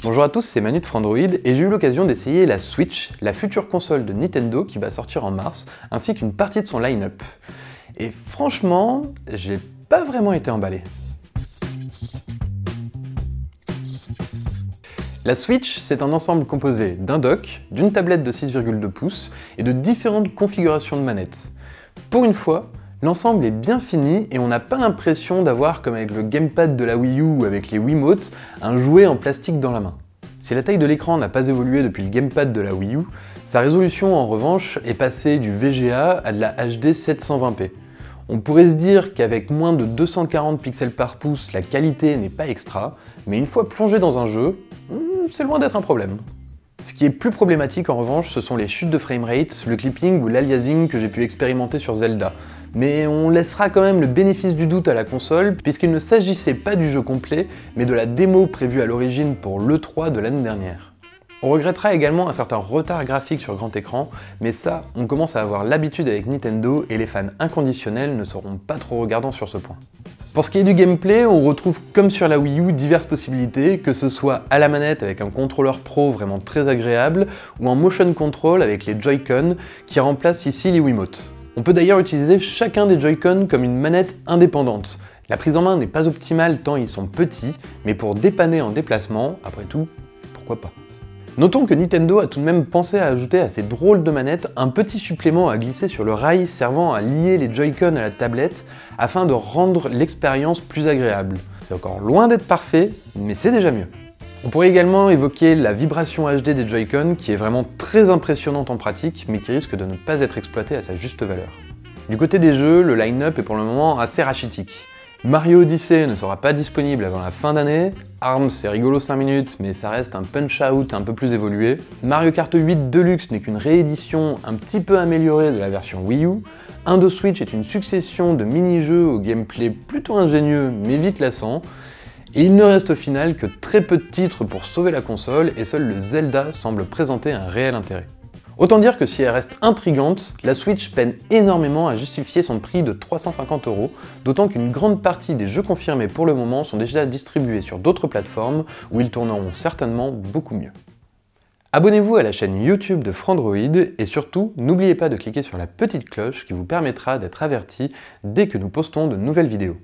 Bonjour à tous, c'est Manu de Frandroid et j'ai eu l'occasion d'essayer la Switch, la future console de Nintendo qui va sortir en mars, ainsi qu'une partie de son line-up. Et franchement, j'ai pas vraiment été emballé. La Switch, c'est un ensemble composé d'un dock, d'une tablette de 6,2 pouces et de différentes configurations de manettes. Pour une fois, l'ensemble est bien fini et on n'a pas l'impression d'avoir, comme avec le gamepad de la Wii U ou avec les Wiimotes, un jouet en plastique dans la main. Si la taille de l'écran n'a pas évolué depuis le gamepad de la Wii U, sa résolution en revanche est passée du VGA à de la HD 720p. On pourrait se dire qu'avec moins de 240 pixels par pouce, la qualité n'est pas extra, mais une fois plongé dans un jeu, c'est loin d'être un problème. Ce qui est plus problématique en revanche, ce sont les chutes de framerate, le clipping ou l'aliasing que j'ai pu expérimenter sur Zelda. Mais on laissera quand même le bénéfice du doute à la console, puisqu'il ne s'agissait pas du jeu complet, mais de la démo prévue à l'origine pour l'E3 de l'année dernière. On regrettera également un certain retard graphique sur grand écran, mais ça, on commence à avoir l'habitude avec Nintendo et les fans inconditionnels ne seront pas trop regardants sur ce point. Pour ce qui est du gameplay, on retrouve comme sur la Wii U diverses possibilités, que ce soit à la manette avec un contrôleur pro vraiment très agréable, ou en motion control avec les Joy-Con qui remplacent ici les Wiimotes. On peut d'ailleurs utiliser chacun des Joy-Con comme une manette indépendante. La prise en main n'est pas optimale tant ils sont petits, mais pour dépanner en déplacement, après tout, pourquoi pas. Notons que Nintendo a tout de même pensé à ajouter à ces drôles de manettes un petit supplément à glisser sur le rail servant à lier les Joy-Con à la tablette afin de rendre l'expérience plus agréable. C'est encore loin d'être parfait, mais c'est déjà mieux. On pourrait également évoquer la vibration HD des Joy-Con qui est vraiment très impressionnante en pratique, mais qui risque de ne pas être exploitée à sa juste valeur. Du côté des jeux, le line-up est pour le moment assez rachitique. Mario Odyssey ne sera pas disponible avant la fin d'année, ARMS c'est rigolo 5 minutes mais ça reste un punch-out un peu plus évolué, Mario Kart 8 Deluxe n'est qu'une réédition un petit peu améliorée de la version Wii U, Indo Switch est une succession de mini-jeux au gameplay plutôt ingénieux mais vite lassant, et il ne reste au final que très peu de titres pour sauver la console et seul le Zelda semble présenter un réel intérêt. Autant dire que si elle reste intrigante, la Switch peine énormément à justifier son prix de 350 €, d'autant qu'une grande partie des jeux confirmés pour le moment sont déjà distribués sur d'autres plateformes où ils tourneront certainement beaucoup mieux. Abonnez-vous à la chaîne YouTube de Frandroid et surtout, n'oubliez pas de cliquer sur la petite cloche qui vous permettra d'être averti dès que nous postons de nouvelles vidéos.